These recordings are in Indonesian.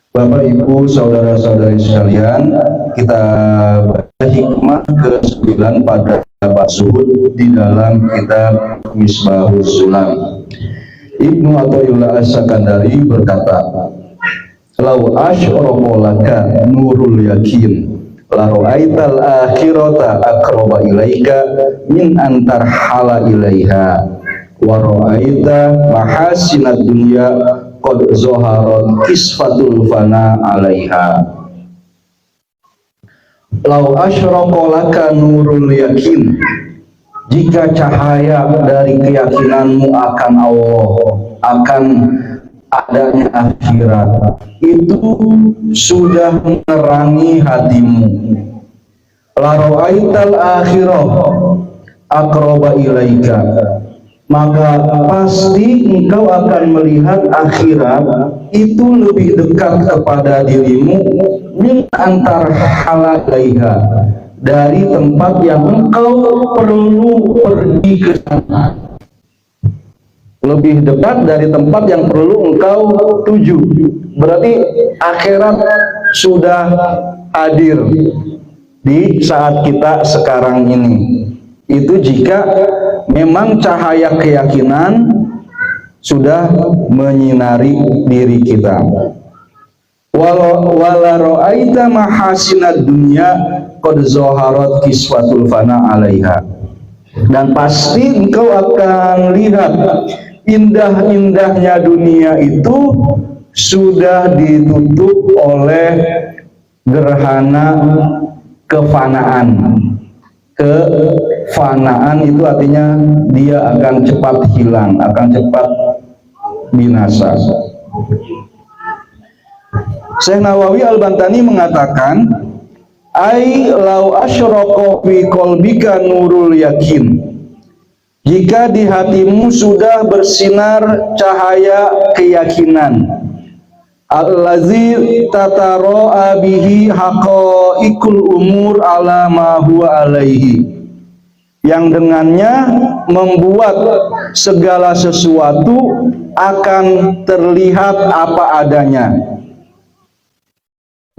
Bapak Ibu saudara-saudari sekalian, kita baca hikmah ke-9 pada bab zuhud di dalam kitab Misbahus Sulam. Ibnu Athaillah As-Sakandari berkata, "Lau asyraqa laka nurul yakin la ra'aital akhirata aqraba ilaika min antar hala ilaiha wa ra'aita mahasinad dunya qad zaharat kisfatul fana 'alaiha." Lau asyraqa laka nurul yakin, jika cahaya dari keyakinanmu akan Allah, akan adanya akhirat, itu sudah menerangi hatimu, la ra'aital akhirah aqraba ilaika, maka pasti engkau akan melihat akhirat itu lebih dekat kepada dirimu min antar halaiha, dari tempat yang engkau perlu pergi ke sana, lebih dekat dari tempat yang perlu engkau tuju. Berarti akhirat sudah hadir di saat kita sekarang ini. Itu jika memang cahaya keyakinan sudah menyinari diri kita. Wala ra'aita mahasinad dunya qad zaharat kiswatul fana 'alaiha, dan pasti engkau akan lihat indah-indahnya dunia itu sudah ditutup oleh gerhana kefanaan. Kefanaan itu artinya dia akan cepat hilang, akan cepat binasa. Syekh Nawawi Al-Bantani mengatakan, ai lau asyraqa fi qalbika nurul yakin, jika di hatimu sudah bersinar cahaya keyakinan, allazi tatara'a bihi haqaiqul umur ala ma huwa alaihi, yang dengannya membuat segala sesuatu akan terlihat apa adanya.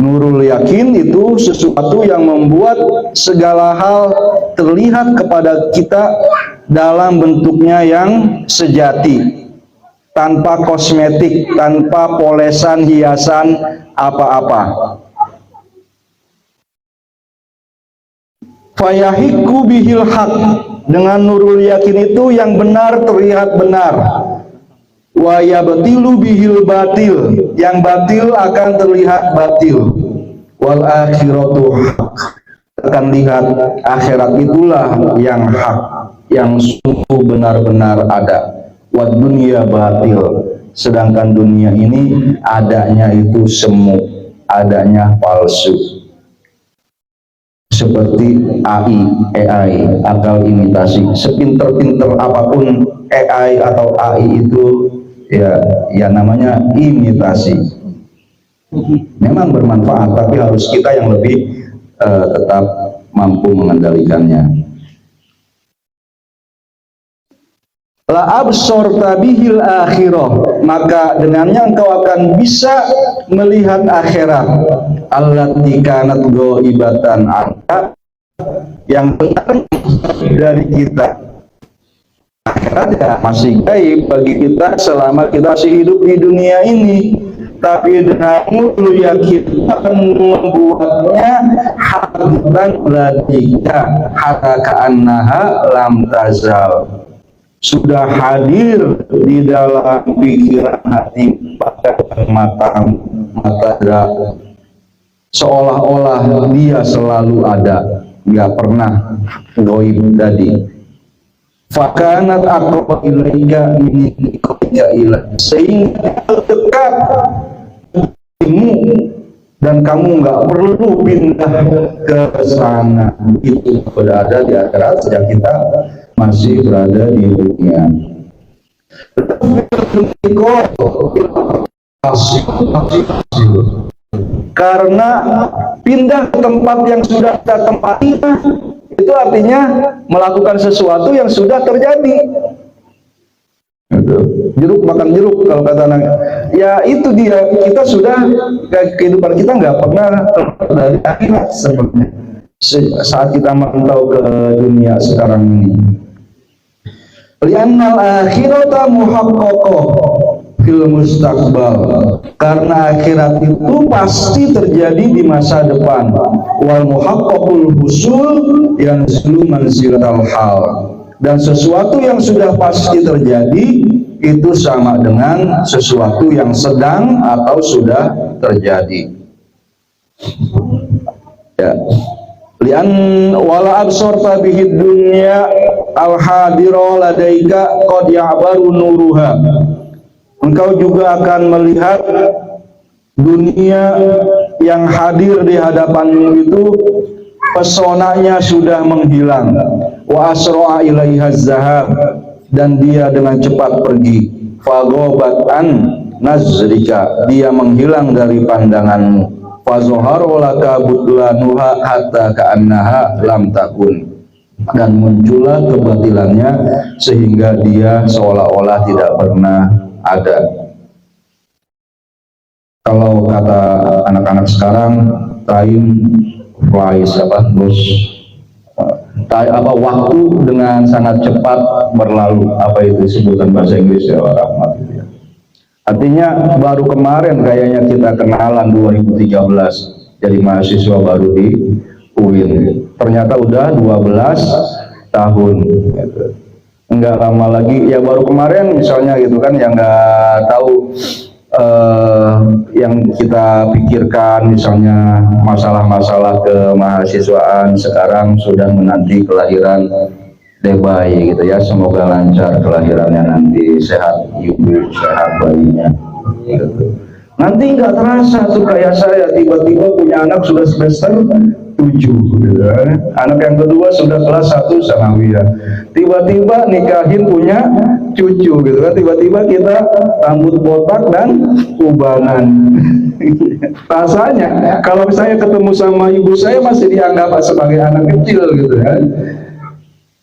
Nurul yakin itu sesuatu yang membuat segala hal terlihat kepada kita dalam bentuknya yang sejati, tanpa kosmetik, tanpa polesan hiasan apa-apa. Fayahiku bihil haq, dengan nurul yakin itu yang benar terlihat benar. Wa yabtilu bihil batil, yang batil akan terlihat batil. Wal akhiratu haq, akan lihat akhirat itulah yang hak, yang sungguh benar-benar ada. Wa dunya batil, sedangkan dunia ini adanya itu semu, adanya palsu. Seperti AI, akal imitasi. Sepinter-pinter apapun AI atau AI itu, ya namanya imitasi. Memang bermanfaat, tapi harus kita yang lebih tetap mampu mengendalikannya. La absorta bihil akhirah, maka dengannya engkau akan bisa melihat akhirat. Allati kanat ghaibatan anka, yang benar dari kita. Akhirat ya masih gaib bagi kita selama kita masih hidup di dunia ini, tapi dengan nurul yakin akan membuatnya hadatan ladika hatta ka'annaha lam tazal, sudah hadir di dalam pikiran hati pada mata seolah-olah dia selalu ada, nggak pernah goib tadi. Fakanat aqrab ilaika min iqtika ila, sehingga dekat dirimu dan kamu nggak perlu pindah ke sana. Itu berada di akhirat sejak kita masih berada di dunia. Karena pindah ke tempat yang sudah kita tempati, itu artinya melakukan sesuatu yang sudah terjadi. Gitu. Jeruk makan jeruk kalau kata anak. Ya itu dia, kita sudah kehidupan kita nggak pernah dari akhirat sebenarnya. Saat kita merantau ke dunia sekarang ini. Li'annal akhirata muhaqqaqah fil mustaqbal, karena akhirat itu pasti terjadi di masa depan. Wal muhaqqaqul husul yanzulu manzilatal hal, dan sesuatu yang sudah pasti terjadi itu sama dengan sesuatu yang sedang atau sudah terjadi. Ya. Lian wala absorta bihid dunya al-hadira ladaika qad ya'baru nuruha. Engkau juga akan melihat dunia yang hadir di hadapanmu itu pesonanya sudah menghilang. Wa asra'a ilaiha zahab, dan dia dengan cepat pergi. Fagobat an nazrika, dia menghilang dari pandanganmu. Fazoharo laka budlanuha hatta ka'annaha lam takun, dan muncullah kebatilannya sehingga dia seolah-olah tidak pernah ada. Kalau kata anak-anak sekarang, time flies, waktu dengan sangat cepat berlalu, apa itu sebutan bahasa Inggris ya, rahmat itu ya. Artinya baru kemarin kayaknya kita kenalan 2013 jadi mahasiswa baru di UIN. Ternyata udah 12 tahun gitu. Enggak lama lagi ya, baru kemarin misalnya gitu kan, yang nggak tahu yang kita pikirkan misalnya masalah-masalah kemahasiswaan, sekarang sudah menanti kelahiran bayi gitu ya. Semoga lancar kelahirannya nanti, sehat ibu, sehat bayinya gitu. Nanti nggak terasa tuh kayak saya tiba-tiba punya anak sudah semester 7 gitu. Anak yang kedua sudah kelas 1 sanawiyah, tiba-tiba nikahin punya cucu gitu kan, tiba-tiba kita rambut botak dan ubanan. Rasanya kalau saya ketemu sama ibu saya masih dianggap sebagai anak kecil gitu kan.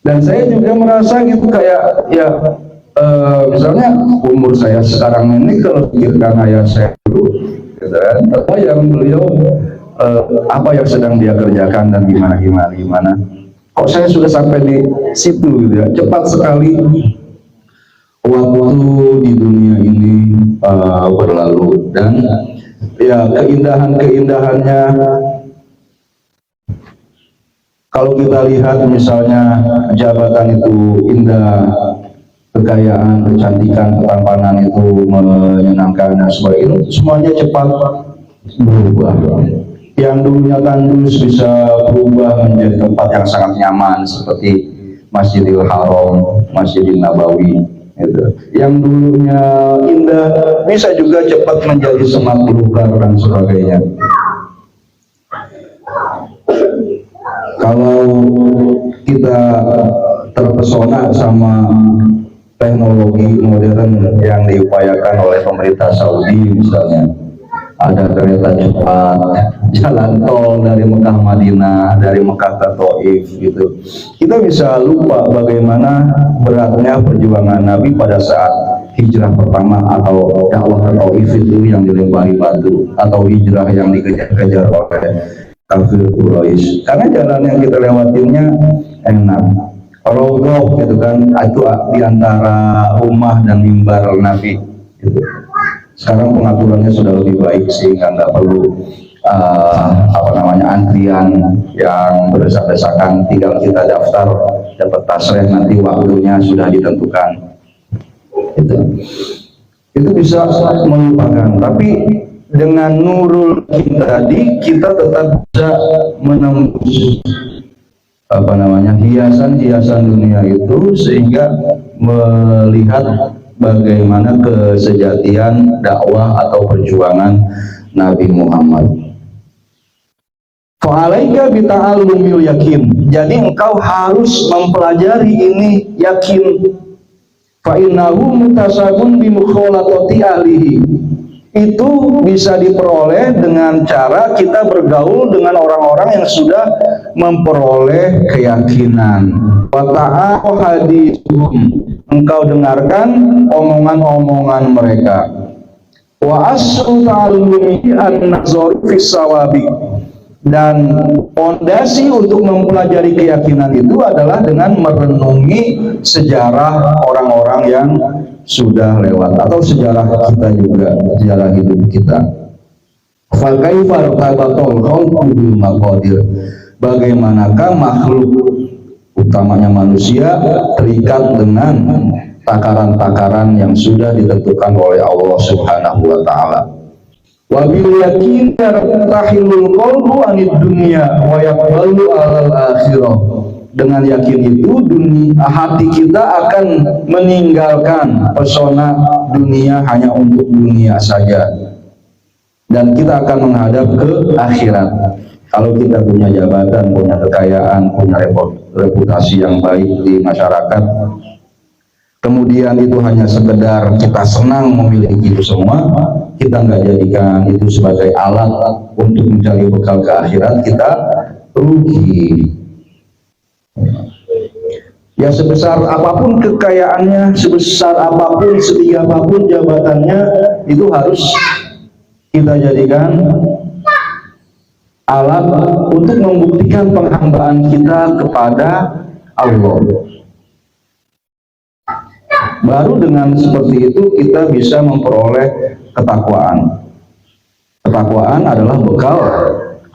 Dan saya juga merasa gitu kayak ya misalnya umur saya sekarang ini, kalau pikirkan ayah saya dulu gitu kan, apa yang beliau apa yang sedang dia kerjakan dan gimana. Kok saya sudah sampai di situ gitu ya. Cepat sekali waktu di dunia ini berlalu, dan ya keindahannya kalau kita lihat misalnya jabatan itu indah, kekayaan, kecantikan, ketampanan itu menyenangkan dan sebagainya, semuanya cepat berubah. Yang dulunya tandus bisa berubah menjadi tempat yang sangat nyaman seperti Masjidil Haram, Masjidil Nabawi gitu. Yang dulunya indah bisa juga cepat menjadi semak belukar dan sebagainya. Kalau kita terpesona sama teknologi modern yang diupayakan oleh pemerintah Saudi, misalnya ada kereta cepat, jalan tol dari Mekah Madinah, dari Mekah ke Taif gitu, kita bisa lupa bagaimana beratnya perjuangan Nabi pada saat hijrah pertama atau dakwah ke Taif itu yang dilempari batu, atau hijrah yang dikejar-kejar oleh kafir Quraisy, karena jalan yang kita lewatinnya enak, rogoh gitu kan, itu diantara rumah dan mimbar Nabi gitu. Sekarang pengaturannya sudah lebih baik sehingga nggak perlu antrian yang berdesak-desakan, tinggal kita daftar, dapat tasreh, nanti waktunya sudah ditentukan. Itu bisa melupakan, tapi dengan nurul tadi kita tetap bisa menembus hiasan-hiasan dunia itu, sehingga melihat bagaimana kesejatian dakwah atau perjuangan Nabi Muhammad. Fa'alaika bita'allumil yakin, jadi engkau harus mempelajari ini yakin. Fa'innahu mutasabun bimukholatoti ahlihi, itu bisa diperoleh dengan cara kita bergaul dengan orang-orang yang sudah memperoleh keyakinan. Wa ta'ahu hadithum, engkau dengarkan omongan-omongan mereka. Wa asru ta'allumi an-nazar fi sawabi, dan fondasi untuk mempelajari keyakinan itu adalah dengan merenungi sejarah orang-orang yang sudah lewat atau sejarah kita juga, sejarah hidup kita. Fa kaifa tabatul khalqu bil maqadir, bagaimanakah makhluk utamanya manusia terikat dengan takaran-takaran yang sudah ditentukan oleh Allah Subhanahu wa taala. Wa bil yakin yartahilul qalbu anid dunya wa yaqbalu alal akhirah, dengan yakin itu hati kita akan meninggalkan pesona dunia hanya untuk dunia saja, dan kita akan menghadap ke akhirat. Kalau kita punya jabatan, punya kekayaan, punya reputasi yang baik di masyarakat, kemudian itu hanya sekedar kita senang memiliki itu semua, kita nggak jadikan itu sebagai alat untuk mencari bekal ke akhirat, kita rugi. Ya, sebesar apapun kekayaannya, sebesar apapun, setinggi apapun jabatannya, itu harus kita jadikan alat untuk membuktikan penghambaan kita kepada Allah. Baru dengan seperti itu kita bisa memperoleh ketakwaan. Ketakwaan adalah bekal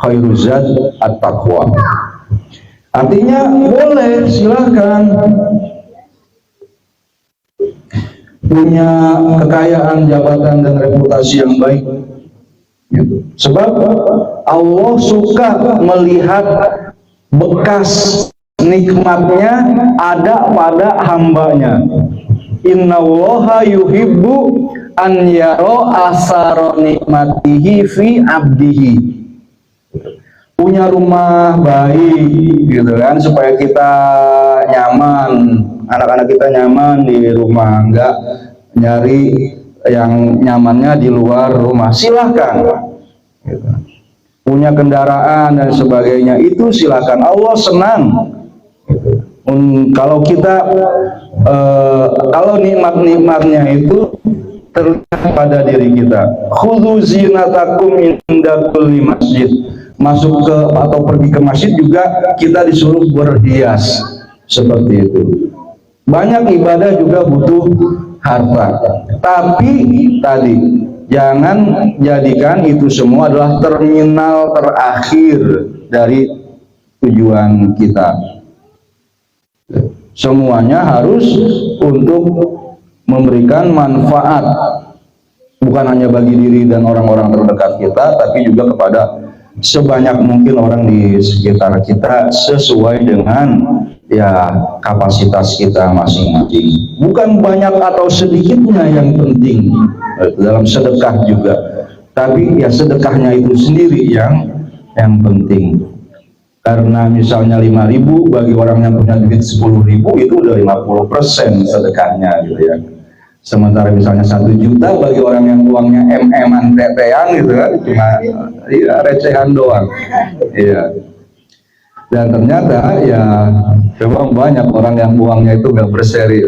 khairuz zad at-taqwa. Artinya boleh, silahkan punya kekayaan, jabatan, dan reputasi yang baik, gitu. Sebab Allah suka melihat bekas nikmatnya ada pada hambanya. Innallaha yuhibbu an yaro asaro nikmatihi fi abdihi. Punya rumah baik, gitu kan, supaya kita nyaman, anak-anak kita nyaman di rumah, enggak nyari yang nyamannya di luar rumah, silahkan, gitu. Punya kendaraan dan sebagainya, itu silahkan, Allah senang, gitu. Kalau kita kalau nikmat-nikmatnya itu terlihat pada diri kita. Khudzu zinatakum inda kulli masjid. Masuk ke atau pergi ke masjid juga kita disuruh berhias seperti itu. Banyak ibadah juga butuh harta, tapi tadi jangan jadikan itu semua adalah terminal terakhir dari tujuan kita. Semuanya harus untuk memberikan manfaat, bukan hanya bagi diri dan orang-orang terdekat kita, tapi juga kepada sebanyak mungkin orang di sekitar kita sesuai dengan ya kapasitas kita masing-masing. Bukan banyak atau sedikitnya yang penting dalam sedekah juga, tapi ya sedekahnya itu sendiri yang penting. Karena misalnya 5.000 bagi orang yang punya duit 10.000 itu udah 50% sedekahnya, gitu ya. Sementara misalnya 1 juta bagi orang yang uangnya MM-an tetean, gitu kan, cuma ya recehan doang. Iya. Dan ternyata ya memang banyak orang yang uangnya itu nggak berseri,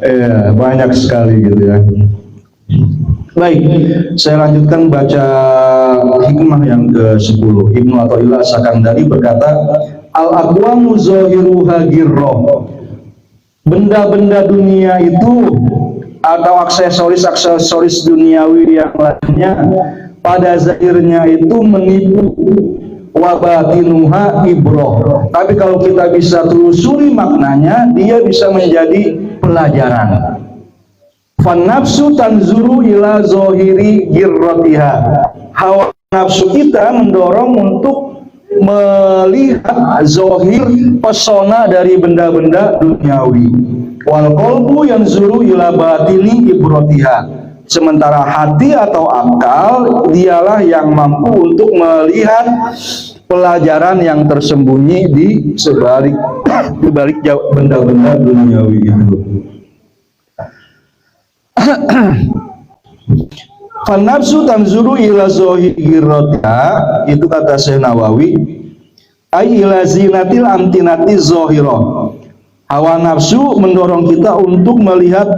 iya, banyak sekali, gitu ya. Baik, saya lanjutkan baca hikmah yang ke-10. Ibnu Athaillah Sakandari berkata, al-aqwamu zahiruha girroh. Benda-benda dunia itu atau aksesoris-aksesoris duniawi yang lainnya pada zahirnya itu menipu, wa batinuha ibroh. Tapi kalau kita bisa telusuri maknanya, dia bisa menjadi pelajaran. Fan nafsu tanzuru ila zohiri girrotiha. Hawa nafsu kita mendorong untuk melihat zohir, pesona dari benda-benda duniawi. Wal qalbu yanzuru ila batini ibrotiha. Sementara hati atau akal dialah yang mampu untuk melihat pelajaran yang tersembunyi di balik benda-benda duniawi itu. Fanafsu tanzuru ila zohiratiha, itu kata Syekh Nawawi, ay ila zinatil amtinati zohirah. Hawa nafsu mendorong kita untuk melihat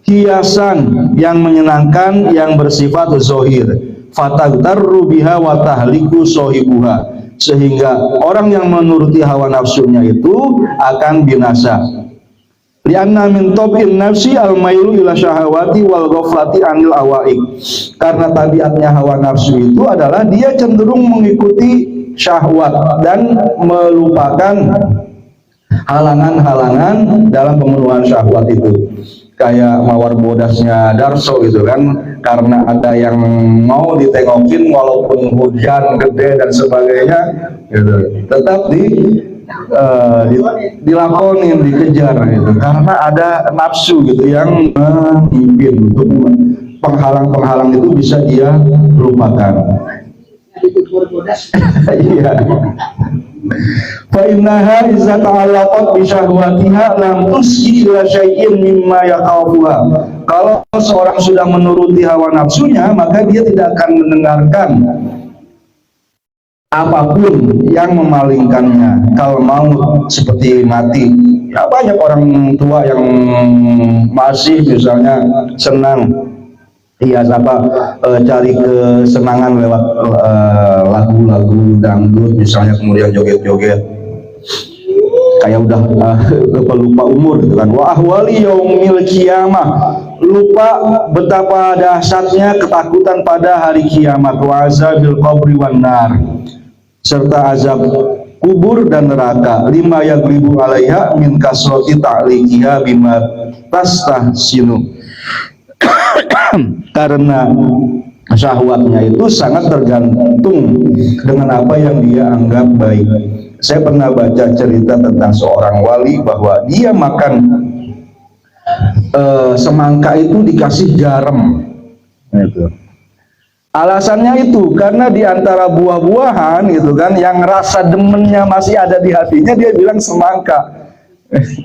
hiasan yang menyenangkan yang bersifat zohir. Fatagtarru biha wa tahliku sohibuha, sehingga orang yang menuruti hawa nafsunya itu akan binasa. Lianna min tab'in nafsi al-mailu ila syahawati wal ghaflati anil awaik. Karena tabiatnya hawa nafsu itu adalah dia cenderung mengikuti syahwat dan melupakan halangan-halangan dalam pemenuhan syahwat itu. Kayak mawar bodasnya Darso gitu kan, karena ada yang mau ditengokin walaupun hujan gede dan sebagainya gitu, tetap dilakonin, dikejar gitu, karena ada nafsu gitu yang memimpin. Untuk penghalang-penghalang itu bisa dia lupakan. Iya. Fa innaha iza ta'allaqat bi syahwatiha lam tusji ila syai'in mimma yaqafuha. Kalau seorang sudah menuruti hawa nafsunya, maka dia tidak akan mendengarkan apapun yang memalingkannya. Kalau maut, seperti mati. Ya, banyak orang tua yang masih misalnya senang cari kesenangan lewat lagu-lagu dangdut misalnya, kemudian joget-joget kayak udah lupa umur gitu kan. Wa ahwali yaumil qiyamah, lupa betapa dahsyatnya ketakutan pada hari kiamat. Wa azabil qabri wan nar, serta azab kubur dan neraka. Lima yaglibu alaiha min kasrati ta'liqiha bima tastahsinu, karena syahwatnya itu sangat tergantung dengan apa yang dia anggap baik. Saya pernah baca cerita tentang seorang wali bahwa dia makan semangka itu dikasih garam. Itu. Alasannya itu karena di antara buah-buahan gitu kan, yang rasa demennya masih ada di hatinya, dia bilang semangka.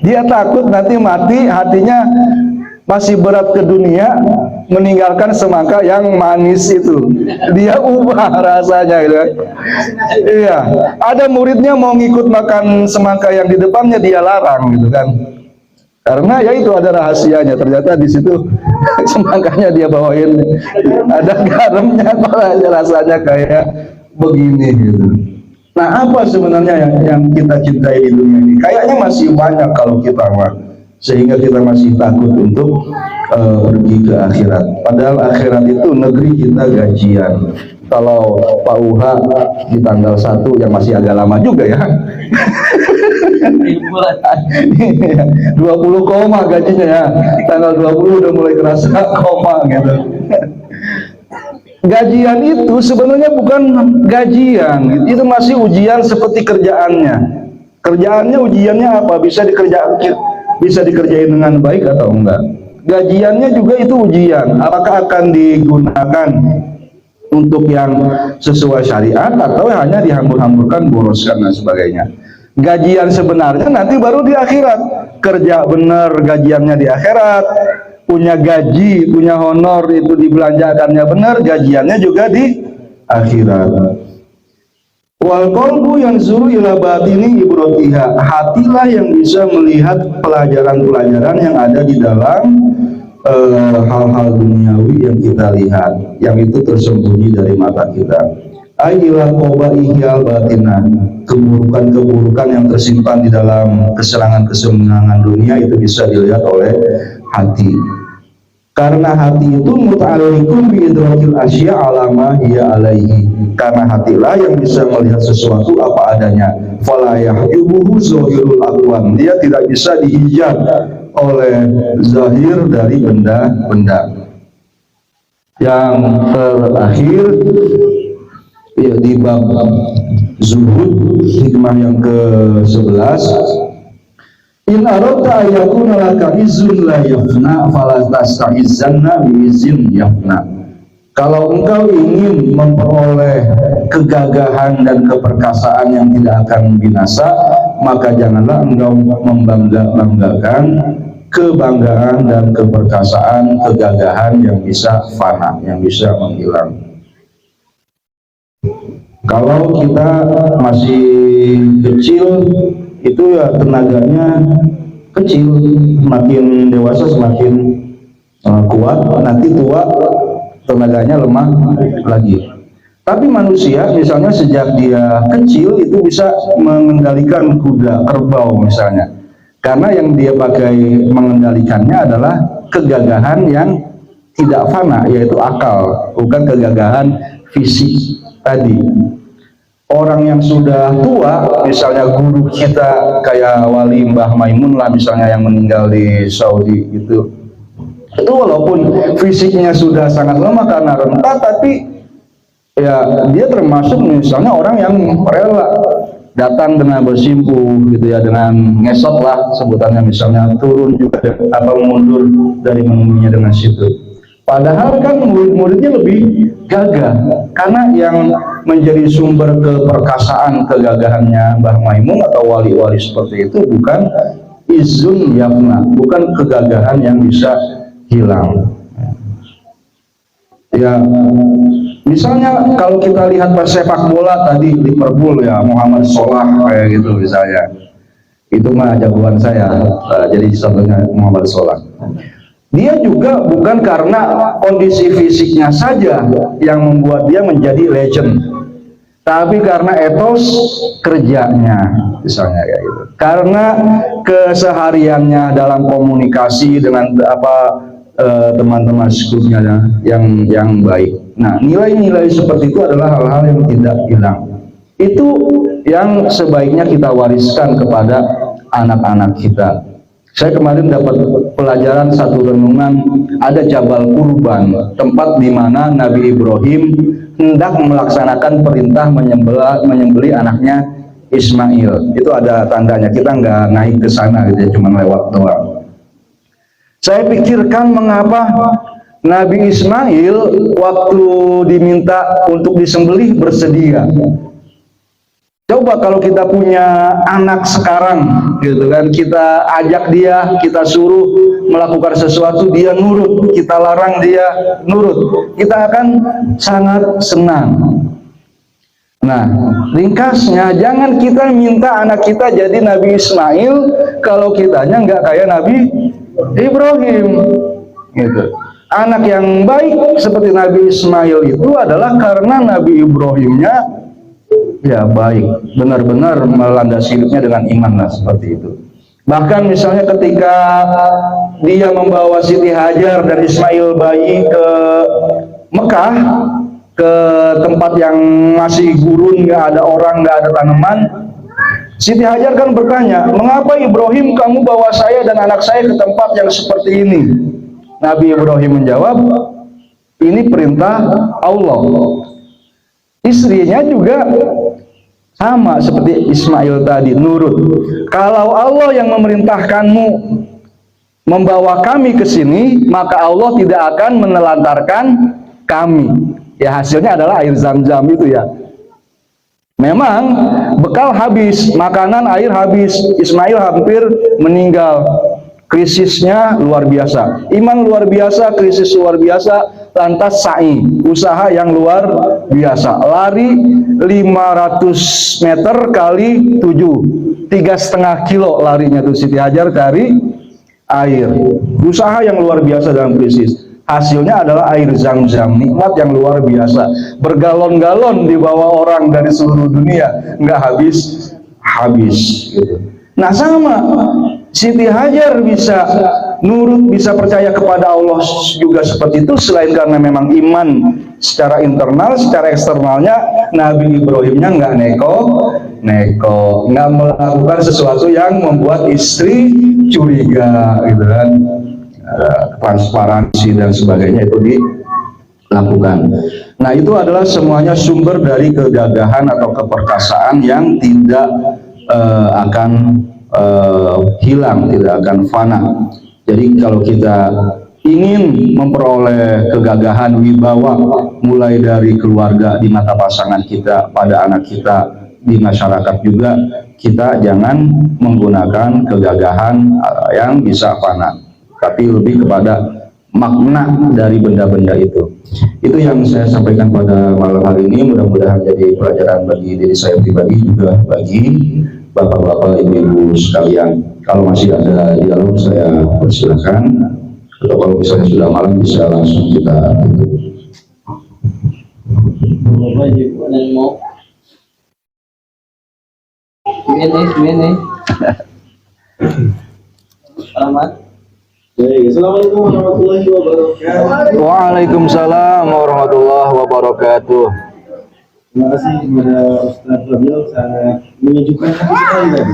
Dia takut nanti mati hatinya masih berat ke dunia, meninggalkan semangka yang manis itu, dia ubah rasanya gitu kan. Iya, ada muridnya mau ngikut makan semangka yang di depannya, dia larang gitu kan, karena ya itu ada rahasianya. Ternyata di situ semangkanya dia bawain ada garamnya, rasanya kayak begini gitu. Nah, apa sebenarnya yang kita cintai di dunia ini? Kayaknya masih banyak kalau kita sehingga kita masih takut untuk pergi ke akhirat. Padahal akhirat itu negeri kita gajian. Kalau Pak UHA di tanggal 1 yang masih agak lama juga ya. 20 koma gajinya ya. Tanggal 20 udah mulai kerasa koma gitu. Gajian itu sebenarnya bukan gajian, itu masih ujian seperti kerjaannya. Kerjaannya, ujiannya apa? Bisa dikerjain dengan baik atau enggak. Gajiannya juga itu ujian, apakah akan digunakan untuk yang sesuai syariat atau hanya dihambur-hamburkan, boroskan dan sebagainya. Gajian sebenarnya nanti baru di akhirat. Kerja benar gajiannya di akhirat, punya gaji, punya honor itu dibelanjakannya benar, gajiannya juga di akhirat. Wal qalbu yanzuru ila batini ibrotiha, hatilah yang bisa melihat pelajaran-pelajaran yang ada di dalam hal-hal duniawi yang kita lihat, yang itu tersembunyi dari mata kita. Aila qabaihil batinah, keburukan-keburukan yang tersimpan di dalam kesenangan-kesenangan dunia itu bisa dilihat oleh hati. Karena hati itu muta'alliqun bi idrakil asya alama hiya alaihi, karena hatilah yang bisa melihat sesuatu apa adanya. Fala yahjubuhu zahirul aqwan, dia tidak bisa dihijab oleh zahir dari benda-benda. Yang terakhir ya, di bab zuhud, hikmah yang ke-11, in aradta ayakuna laka izun la yafna fala tasta'izzanna bi izin yafna. Kalau engkau ingin memperoleh kegagahan dan keperkasaan yang tidak akan binasa, maka janganlah engkau membanggakan kebanggaan dan keperkasaan, kegagahan yang bisa fana, yang bisa menghilang. Kalau kita masih kecil, itu ya tenaganya kecil, makin dewasa semakin kuat, nanti tua tenaganya lemah lagi. Tapi manusia misalnya sejak dia kecil itu bisa mengendalikan kuda, kerbau misalnya, karena yang dia pakai mengendalikannya adalah kegagahan yang tidak fana, yaitu akal, bukan kegagahan fisik tadi. Orang yang sudah tua, misalnya guru kita kayak Wali Mbah Maimun lah misalnya yang meninggal di Saudi gitu, itu walaupun fisiknya sudah sangat lemah karena renta, tapi ya dia termasuk misalnya orang yang rela datang dengan bersimpuh gitu ya, dengan ngesot lah sebutannya, misalnya turun juga apa mundur dari menunggunya dengan situ. Padahal kan murid-muridnya lebih gagah, karena yang menjadi sumber keperkasaan kegagahannya Mbah Maimun atau wali-wali seperti itu bukan izun yafna, bukan kegagahan yang bisa hilang. Ya, misalnya kalau kita lihat sepak bola tadi Liverpool ya, Muhammad Salah kayak gitu misalnya, itu mah jagoan saya. Jadi contohnya Muhammad Salah. Dia juga bukan karena kondisi fisiknya saja yang membuat dia menjadi legend, tapi karena etos kerjanya misalnya kayak gitu. Karena kesehariannya dalam komunikasi dengan teman-teman sekurnya yang baik. Nah, nilai-nilai seperti itu adalah hal-hal yang tidak hilang. Itu yang sebaiknya kita wariskan kepada anak-anak kita. Saya kemarin dapat pelajaran satu renungan, ada Jabal Kurban, tempat di mana Nabi Ibrahim hendak melaksanakan perintah menyembelih anaknya Ismail. Itu ada tandanya, kita nggak naik ke sana gitu ya, cuma lewat doang. Saya pikirkan mengapa Nabi Ismail waktu diminta untuk disembelih bersedia. Coba kalau kita punya anak sekarang gitu kan, kita ajak dia, kita suruh melakukan sesuatu, dia nurut, kita larang dia nurut, kita akan sangat senang. Nah, ringkasnya jangan kita minta anak kita jadi Nabi Ismail kalau kitanya nggak kayak Nabi Ibrahim gitu. Anak yang baik seperti Nabi Ismail itu adalah karena Nabi Ibrahimnya ya baik, benar-benar melandasi hidupnya dengan iman lah, seperti itu. Bahkan misalnya ketika dia membawa Siti Hajar dan Ismail bayi ke Mekah, ke tempat yang masih gurun, nggak ada orang, nggak ada tanaman, Siti Hajar kan bertanya, mengapa Ibrahim kamu bawa saya dan anak saya ke tempat yang seperti ini? Nabi Ibrahim menjawab, ini perintah Allah. Istrinya juga sama seperti Ismail tadi, nurut. Kalau Allah yang memerintahkanmu membawa kami ke sini, maka Allah tidak akan menelantarkan kami. Ya hasilnya adalah air Zam-Zam itu ya. Memang bekal habis, makanan, air habis, Ismail hampir meninggal. Krisisnya luar biasa, iman luar biasa, krisis luar biasa, lantas sa'i, usaha yang luar biasa, lari 500 meter kali 7, 3,5 kilo larinya tuh Siti Hajar cari air, usaha yang luar biasa dalam krisis. Hasilnya adalah air Zam-Zam, nikmat yang luar biasa, bergalon-galon dibawa orang dari seluruh dunia, nggak habis gitu. Nah sama Siti Hajar bisa nurut, bisa percaya kepada Allah juga seperti itu, selain karena memang iman secara internal, secara eksternalnya Nabi Ibrahimnya nggak neko, nggak melakukan sesuatu yang membuat istri curiga gitu kan. Transparansi dan sebagainya itu dilakukan. Nah itu adalah semuanya sumber dari kegagahan atau keperkasaan yang tidak akan hilang, tidak akan fana. Jadi kalau kita ingin memperoleh kegagahan wibawa mulai dari keluarga, di mata pasangan kita, pada anak kita, di masyarakat juga, kita jangan menggunakan kegagahan yang bisa fana, tapi lebih kepada makna dari benda-benda itu. Itu yang saya sampaikan pada malam hari ini. Mudah-mudahan jadi pelajaran bagi diri saya pribadi, juga bagi bapak-bapak, ibu-ibu sekalian. Kalau masih ada dialog saya persilakan, atau kalau misalnya sudah malam bisa langsung kita tutup. Selamat. Assalamualaikum warahmatullahi wabarakatuh. Waalaikumsalam warahmatullahi wabarakatuh. Terima kasih kepada Ustaz Fadil, sangat menyejukkan hati sekali tadi.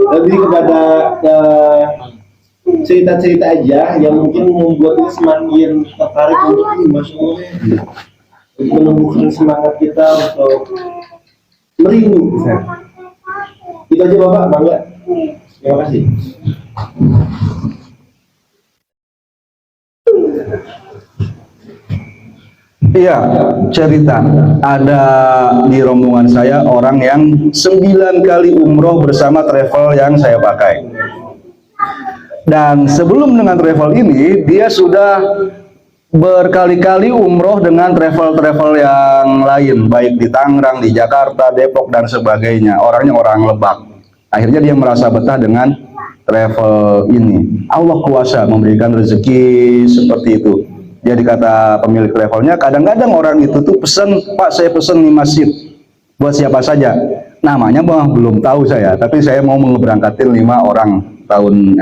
Lebih kepada cerita-cerita aja yang mungkin membuat kita semakin tertarik untuk ini, Masya Allah, untuk menumbuhkan semangat kita untuk merindu. Itu aja Bapak, bangga. Terima kasih. Iya, cerita. Ada di rombongan saya orang yang 9 kali umroh bersama travel yang saya pakai. Dan sebelum dengan travel ini, dia sudah berkali-kali umroh dengan travel-travel yang lain, baik di Tangerang, di Jakarta, Depok, dan sebagainya. Orangnya orang Lebak. Akhirnya dia merasa betah dengan travel ini. Allah kuasa memberikan rezeki seperti itu. Jadi kata pemilik travelnya, kadang-kadang orang itu tuh pesen, Pak saya pesen 5 seat. Buat siapa saja? Namanya belum tahu saya, tapi saya mau ngeberangkatin 5 orang tahun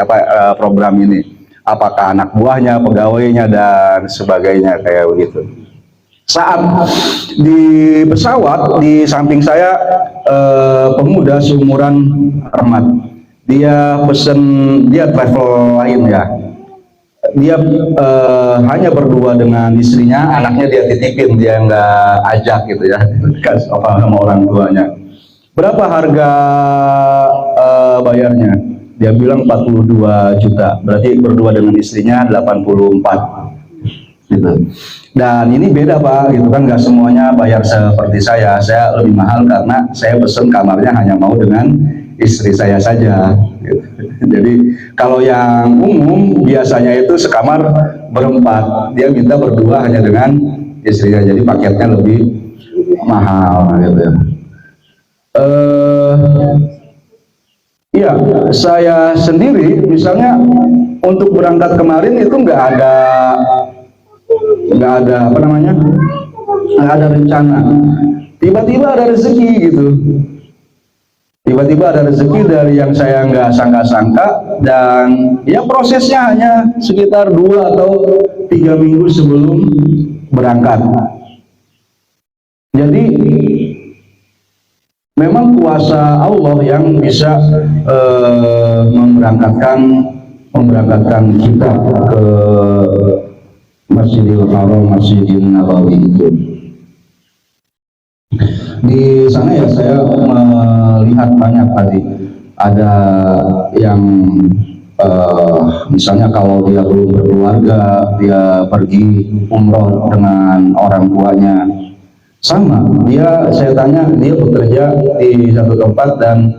program ini. Apakah anak buahnya, pegawainya, dan sebagainya kayak begitu. Saat di pesawat, di samping saya pemuda seumuran Ahmad. Dia pesen, dia travel lain ya. Dia hanya berdua dengan istrinya, anaknya dia titipin, dia nggak ajak gitu ya, sama orang tuanya. Berapa harga bayarnya? Dia bilang 42 juta, berarti berdua dengan istrinya 84 gitu. Dan ini beda Pak, gitu kan, nggak semuanya bayar seperti saya lebih mahal karena saya pesen kamarnya hanya mau dengan istri saya saja gitu. Jadi kalau yang umum biasanya itu sekamar berempat, dia minta berdua hanya dengan istrinya, jadi paketnya lebih mahal gitu ya. Iya, saya sendiri misalnya untuk berangkat kemarin itu nggak ada apa namanya, nggak ada rencana, tiba-tiba ada rezeki gitu. Tiba-tiba ada rezeki dari yang saya nggak sangka-sangka, dan ya prosesnya hanya sekitar 2 atau 3 minggu sebelum berangkat. Jadi memang kuasa Allah yang bisa memberangkatkan kita ke Masjidil Haram, Masjidil Nabawi itu. Di sana ya saya melihat banyak tadi, ada yang misalnya kalau dia belum berkeluarga, dia pergi umroh dengan orang tuanya. Sama, saya tanya, dia bekerja di satu tempat dan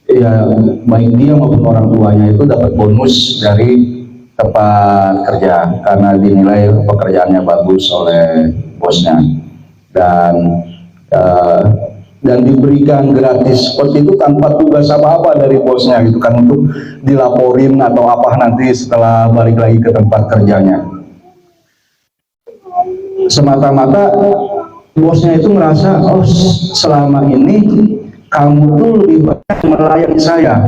ya baik dia maupun orang tuanya itu dapat bonus dari tempat kerja karena dinilai pekerjaannya bagus oleh bosnya, dan diberikan gratis seperti itu tanpa tugas apa-apa dari bosnya gitu kan, untuk dilaporin atau apa nanti setelah balik lagi ke tempat kerjanya. Semata-mata bosnya itu merasa, oh selama ini kamu tuh lebih banyak melayani saya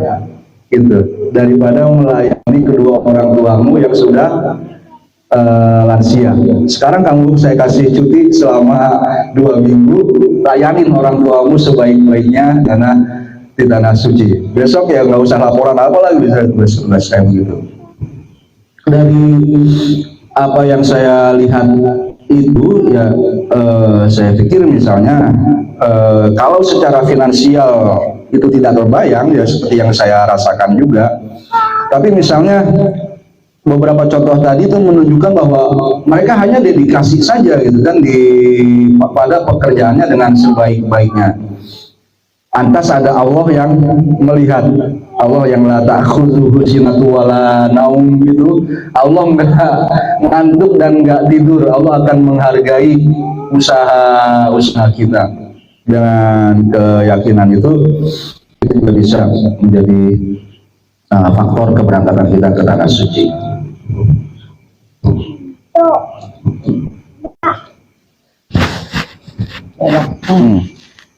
gitu daripada melayani kedua orang tuamu yang sudah lansia. Sekarang saya kasih cuti selama 2 minggu, layanin orang tuamu sebaik-baiknya karena di tanah suci. Besok ya nggak usah laporan apa lagi, bisa tugas gitu. Dari apa yang saya lihat itu ya, saya pikir misalnya kalau secara finansial itu tidak terbayang ya seperti yang saya rasakan juga, tapi misalnya beberapa contoh tadi itu menunjukkan bahwa mereka hanya dedikasi saja gitu kan pada pekerjaannya dengan sebaik-baiknya. Antas ada Allah yang melihat, Allah yang la ta'khudhuhu sinatun wala naum gitu. Allah nggak ngantuk dan nggak tidur. Allah akan menghargai usaha kita. dengan keyakinan itu juga bisa menjadi faktor keberangkatan kita ke tanah suci.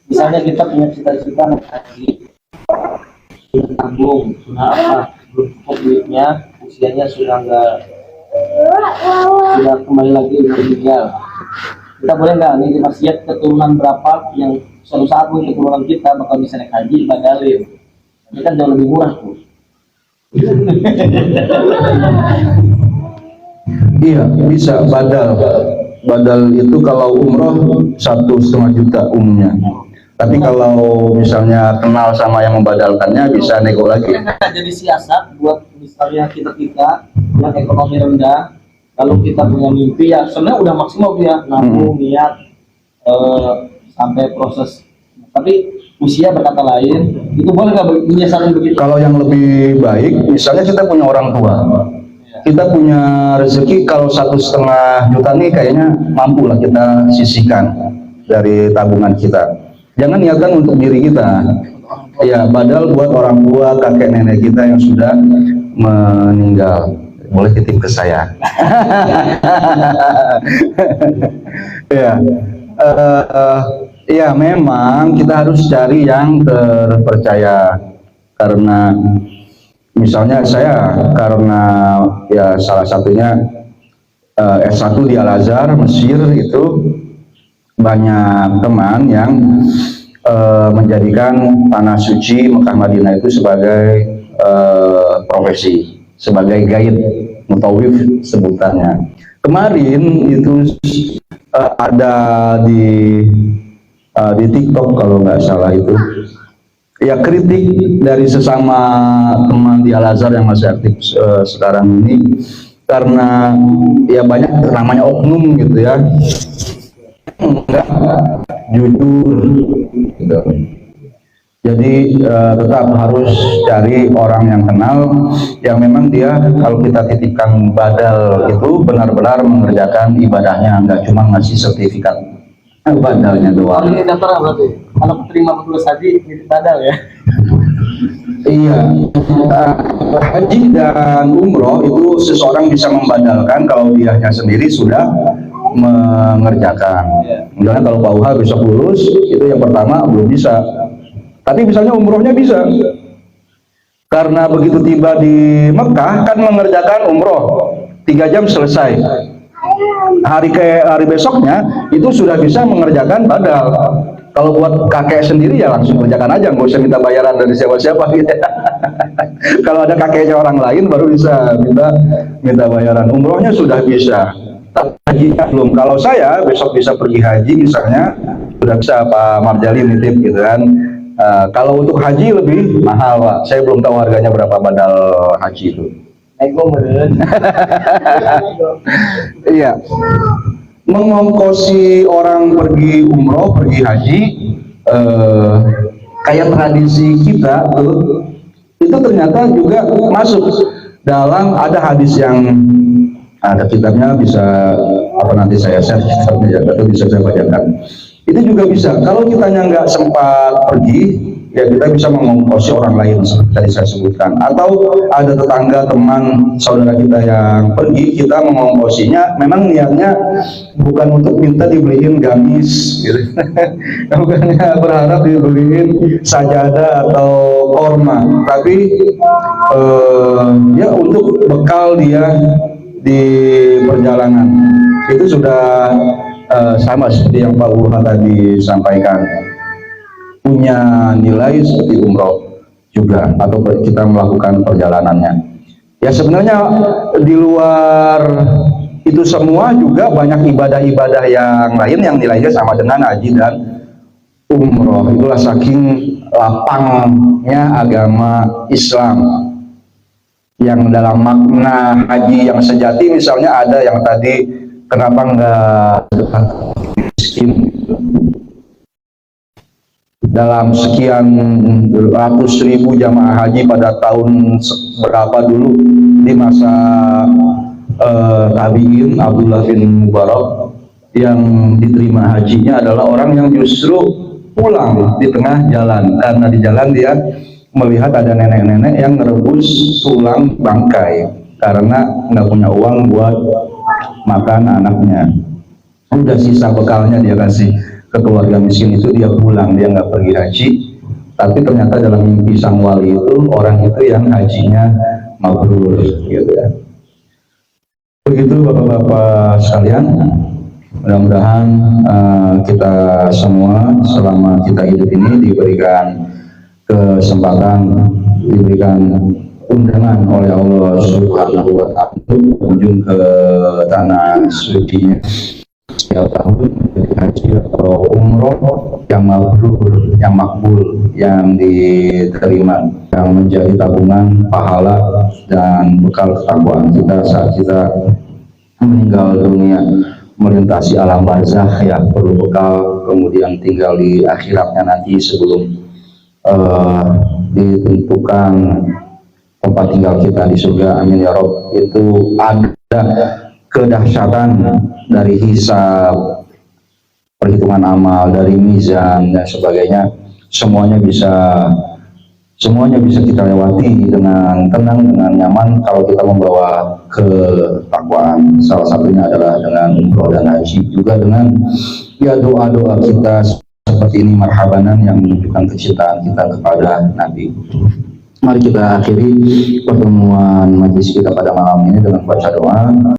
Misalnya kita punya cita-cita naik haji, sudah tabung, sudah apa, belum cukup duitnya, usianya sudah kembali lagi udah meninggal. Kita boleh nggak nih wasiat keturunan berapa yang suatu saat mungkin keturunan kita bakal bisa naik haji badalin? Ini kan jauh lebih murah tuh. Iya, bisa badal. Badal itu kalau umroh 1,5 juta umumnya. Tapi kalau misalnya kenal sama yang membadalkannya bisa nego lagi. Jadi siasat buat misalnya kita yang ekonomi rendah, kalau kita punya mimpi ya sebenarnya udah maksimal ya nabung niat sampai proses. Tapi usia berkata lain, itu boleh nggak menyiasatkan begitu? Kalau yang lebih baik, misalnya kita punya orang tua, kita punya rezeki kalau 1,5 juta nih kayaknya mampu lah kita sisihkan dari tabungan kita. Jangan niatkan untuk diri kita, ya badal buat orang tua, kakek nenek kita yang sudah meninggal. Boleh titip ke saya. Ya, ya memang kita harus cari yang terpercaya karena misalnya saya karena ya salah satunya S1 di Al-Azhar Mesir itu banyak teman yang menjadikan tanah suci Mekah Madinah itu sebagai profesi, sebagai guide mutawif sebutannya. Kemarin itu ada di TikTok kalau nggak salah itu ya kritik dari sesama teman di Al-Azhar yang masih aktif sekarang ini karena ya banyak namanya oknum gitu ya enggak jujur gitu. Jadi tetap harus cari orang yang kenal yang memang dia kalau kita titipkan badal itu benar-benar mengerjakan ibadahnya, nggak cuma ngasih sertifikat badalnya doang. Ini daftar berarti kalau terima petugas haji ini badal ya. Iya, haji dan umroh itu seseorang bisa membadalkan kalau dianya sendiri sudah mengerjakan. Misalnya kalau Pak Uha besok lulus, itu yang pertama belum bisa. Tapi misalnya umrohnya bisa. Karena begitu tiba di Mekah kan mengerjakan umroh 3 jam selesai. Hari besoknya itu sudah bisa mengerjakan badal. Kalau buat kakek sendiri ya langsung kerjakan aja, nggak usah minta bayaran dari siapa-siapa gitu. Kalau ada kakeknya orang lain baru bisa minta bayaran. Umrohnya sudah bisa, hajinya belum. Kalau saya besok bisa pergi haji misalnya, sudah bisa Pak Marjali nitip gitu kan. Kalau untuk haji lebih mahal Pak, saya belum tahu harganya berapa badal haji itu. Iya, mengongkosi orang pergi umroh, pergi haji, kayak tradisi kita tuh, itu ternyata juga masuk dalam ada hadis yang ada kitabnya, bisa apa nanti saya share kitabnya ya, atau bisa saya bacakan. Itu juga bisa. Kalau kitanya nggak sempat pergi, ya kita bisa mengongkosi orang lain seperti tadi saya sebutkan. Atau ada tetangga, teman, saudara kita yang pergi, kita mengongkosinya. Memang niatnya bukan untuk minta dibeliin gamis, gitu. Bukannya berharap dibeliin sajadah atau korma, tapi ya untuk bekal dia di perjalanan. Itu sudah sama seperti yang Pak Uha tadi sampaikan, punya nilai seperti umroh juga, atau kita melakukan perjalanannya. Ya sebenarnya di luar itu semua juga banyak ibadah-ibadah yang lain yang nilainya sama dengan haji dan umroh. Itulah saking lapangnya agama Islam, yang dalam makna haji yang sejati misalnya ada yang tadi kenapa enggak miskin dalam sekian ratus ribu jamaah haji pada tahun berapa dulu di masa tabi'in Abdullah bin Mubarak, yang diterima hajinya adalah orang yang justru pulang di tengah jalan, karena di jalan dia melihat ada nenek-nenek yang merebus tulang bangkai karena nggak punya uang buat makan anaknya. Udah sisa bekalnya dia kasih ke keluarga miskin itu, dia pulang, dia nggak pergi haji. Tapi ternyata dalam mimpi sang wali itu, orang itu yang hajinya mabrur, gitu ya. Begitu bapak-bapak sekalian, mudah-mudahan kita semua selama kita hidup ini diberikan kesempatan, diberikan undangan oleh Allah Subhanahu wa Ta'ala untuk kunjung ke tanah suci setiap tahun, menjadi haji atau umroh yang mabrur, yang makbul, yang diterima, yang menjadi tabungan pahala dan bekal ketakwaan kita saat kita meninggal dunia, melintasi alam barzakh ya, perlu bekal, kemudian tinggal di akhiratnya nanti sebelum ditentukan tempat tinggal kita di surga, amin ya Rob. Itu ada kedahsyatan dari hisab, perhitungan amal, dari mizan dan sebagainya, semuanya bisa kita lewati dengan tenang, dengan nyaman kalau kita membawa ketakwaan. Salah satunya adalah dengan umroh dan haji, juga dengan ya doa-doa kita seperti ini, marhabanan, yang menunjukkan kecintaan kita kepada Nabi. Mari kita akhiri pertemuan majlis kita pada malam ini dengan baca doa.